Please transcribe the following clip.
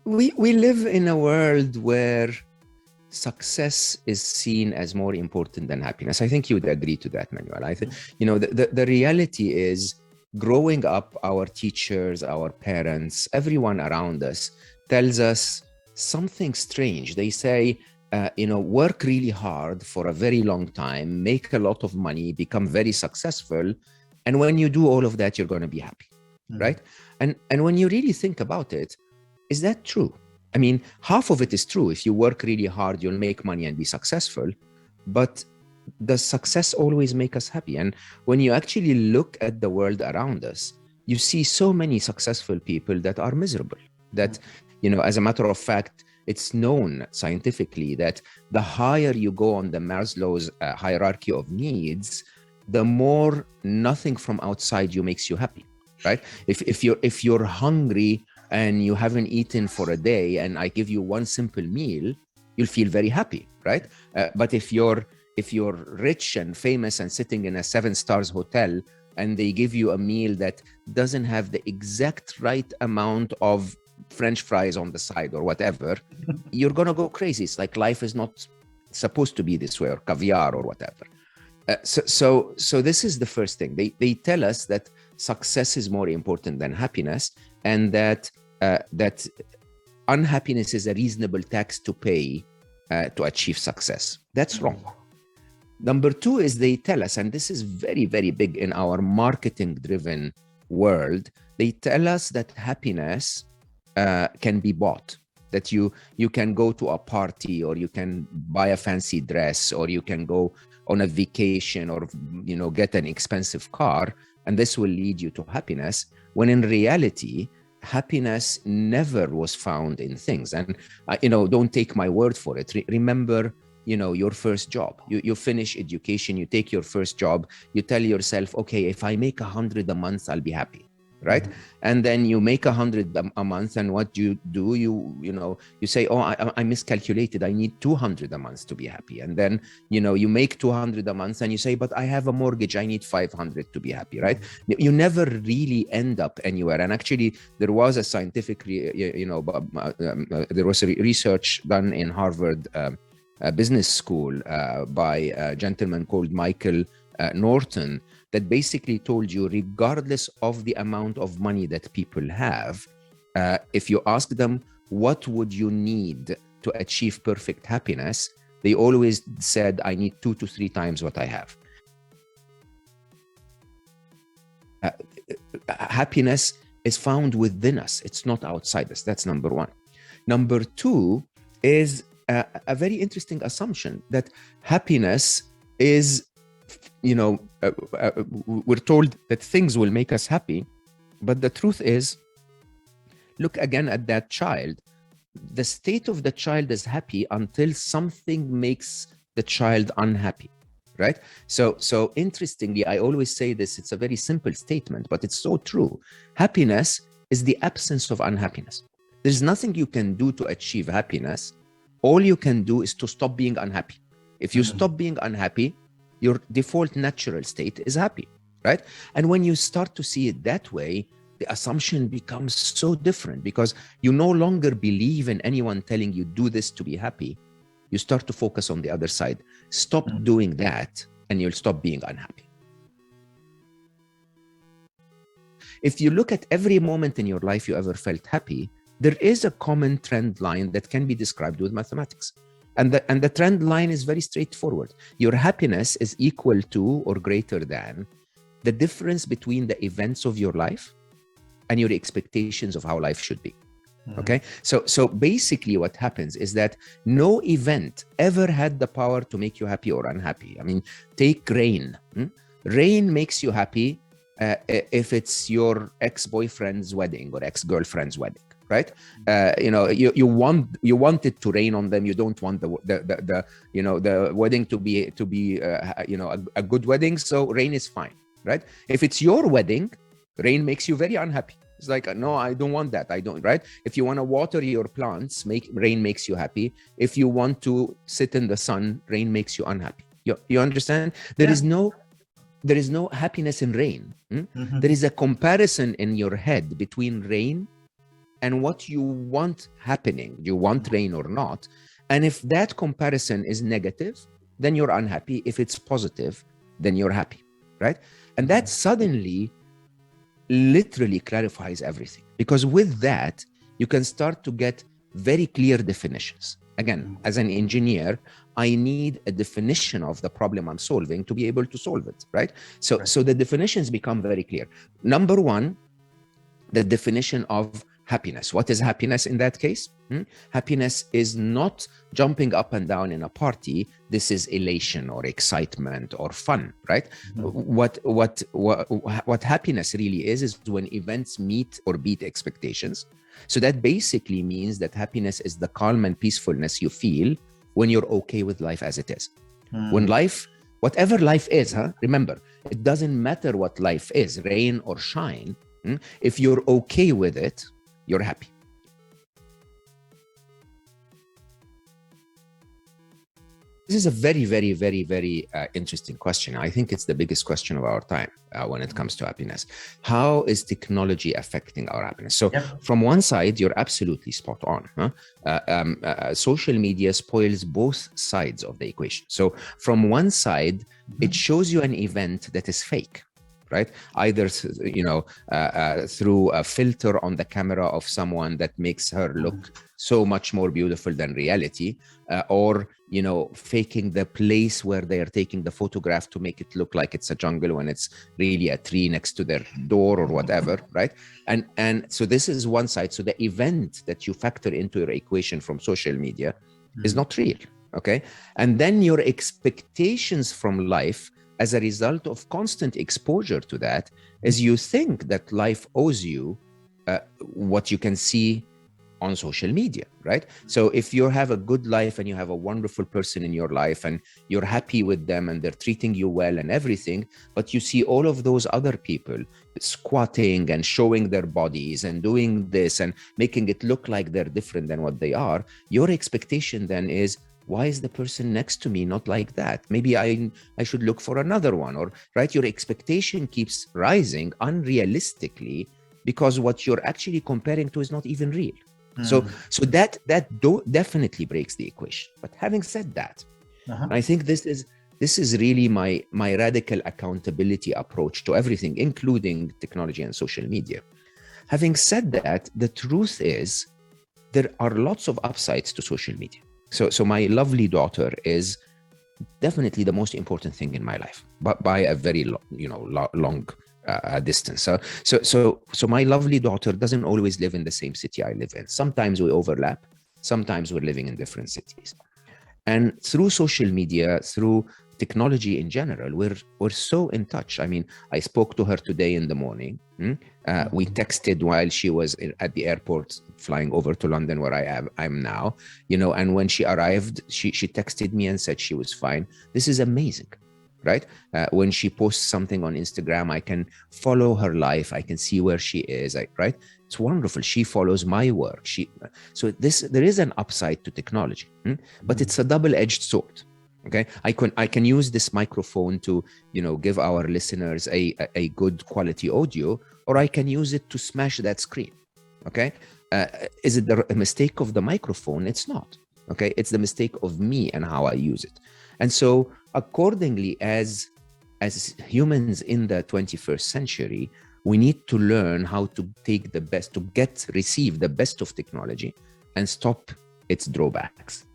we live in a world where success is seen as more important than happiness. I think you would agree to that, Manuel. I think, the reality is, growing up, our teachers, our parents, everyone around us tells us something strange. They say, work really hard for a very long time, make a lot of money, become very successful. And when you do all of that, you're going to be happy, right? And when you really think about it, is that true? I mean, half of it is true. If you work really hard, you'll make money and be successful. But does success always make us happy? And when you actually look at the world around us, you see so many successful people that are miserable. That, as a matter of fact, it's known scientifically that the higher you go on the Maslow's hierarchy of needs, the more nothing from outside you makes you happy, right? If you're hungry and you haven't eaten for a day, and I give you one simple meal, you'll feel very happy, right? But if you're rich and famous and sitting in a 7-star hotel, and they give you a meal that doesn't have the exact right amount of French fries on the side or whatever, you're gonna go crazy. It's like life is not supposed to be this way, or caviar or whatever. So this is the first thing. They tell us that success is more important than happiness, and that unhappiness is a reasonable tax to pay to achieve success. That's wrong. Number two is, they tell us, and this is very, very big in our marketing-driven world, they tell us that happiness can be bought. That you can go to a party, or you can buy a fancy dress, or you can go on a vacation, or get an expensive car, and this will lead you to happiness, when in reality happiness never was found in things. And don't take my word for it. Remember, your first job. You finish education, you take your first job, you tell yourself, okay, if I make 100 a month, I'll be happy, right? And then you make 100 a month, and what do? You say, oh, I miscalculated, I need 200 a month to be happy. And then you make 200 a month, and you say, but I have a mortgage, I need 500 to be happy, right? You never really end up anywhere. And actually, there was a scientific there was research done in Harvard Business School by a gentleman called Michael Norton, that basically told you, regardless of the amount of money that people have, if you ask them, what would you need to achieve perfect happiness? They always said, I need 2 to 3 times what I have. Happiness is found within us. It's not outside us. That's number one. Number two is a very interesting assumption that happiness is, we're told that things will make us happy, but the truth is, look again at that child. The state of the child is happy until something makes the child unhappy, right? So interestingly, I always say this, it's a very simple statement, but it's so true. Happiness is the absence of unhappiness. There's nothing you can do to achieve happiness. All you can do is to stop being unhappy. If you stop being unhappy, your default natural state is happy, right? And when you start to see it that way, the assumption becomes so different, because you no longer believe in anyone telling you do this to be happy. You start to focus on the other side. Stop doing that, and you'll stop being unhappy. If you look at every moment in your life you ever felt happy, there is a common trend line that can be described with mathematics. And the trend line is very straightforward. Your happiness is equal to or greater than the difference between the events of your life and your expectations of how life should be. Okay? So basically what happens is that no event ever had the power to make you happy or unhappy. I mean, take rain. Rain makes you happy if it's your ex-boyfriend's wedding or ex-girlfriend's wedding. Right? You want it to rain on them. You don't want the wedding to be a good wedding. So rain is fine, right? If it's your wedding, rain makes you very unhappy. It's like, no, I don't want that. I don't, right? If you want to water your plants, rain makes you happy. If you want to sit in the sun, rain makes you unhappy. You understand? There is no happiness in rain. There is a comparison in your head between rain and what you want happening. Do you want rain or not? And if that comparison is negative, then you're unhappy. If it's positive, then you're happy, right? And that suddenly literally clarifies everything, because with that, you can start to get very clear definitions. Again, as an engineer, I need a definition of the problem I'm solving to be able to solve it, right? So the definitions become very clear. Number one, the definition of happiness. What is happiness in that case? Happiness is not jumping up and down in a party. This is elation or excitement or fun, right? What happiness really is when events meet or beat expectations. So that basically means that happiness is the calm and peacefulness you feel when you're okay with life as it is. When life, whatever life is, remember, it doesn't matter what life is, rain or shine. If you're okay with it, you're happy. This is a very, very, very, very interesting question. I think it's the biggest question of our time when it comes to happiness. How is technology affecting our happiness? So from one side, you're absolutely spot on. Social media spoils both sides of the equation. So from one side, it shows you an event that is fake, right? Either through a filter on the camera of someone that makes her look so much more beautiful than reality, or faking the place where they are taking the photograph to make it look like it's a jungle when it's really a tree next to their door or whatever, right? And so this is one side. So the event that you factor into your equation from social media is not real, okay? And then your expectations from life as a result of constant exposure to that is you think that life owes you what you can see on social media, right? So if you have a good life and you have a wonderful person in your life and you're happy with them and they're treating you well and everything, but you see all of those other people squatting and showing their bodies and doing this and making it look like they're different than what they are, your expectation then is, why is the person next to me not like that? Maybe I should look for another one, or right? Your expectation keeps rising unrealistically because what you're actually comparing to is not even real. So that definitely breaks the equation. But having said that, I think this is really my radical accountability approach to everything, including technology and social media. Having said that, the truth is there are lots of upsides to social media. So my lovely daughter is definitely the most important thing in my life, but by a very long distance. So my lovely daughter doesn't always live in the same city I live in. Sometimes we overlap. Sometimes we're living in different cities. And through social media, through technology in general, we're so in touch. I mean, I spoke to her today in the morning. We texted while she was at the airport flying over to London, where I'm now, and when she arrived, she texted me and said she was fine. This is amazing, right? When she posts something on Instagram, I can follow her life. I can see where she is, right? It's wonderful. She follows my work. So there is an upside to technology, but it's a double-edged sword. Okay, I can use this microphone to give our listeners a good quality audio, or I can use it to smash that screen. Okay, is it a mistake of the microphone? It's not. Okay, it's the mistake of me and how I use it. And so accordingly, as humans in the 21st century, we need to learn how to take the best, receive the best of technology and stop its drawbacks.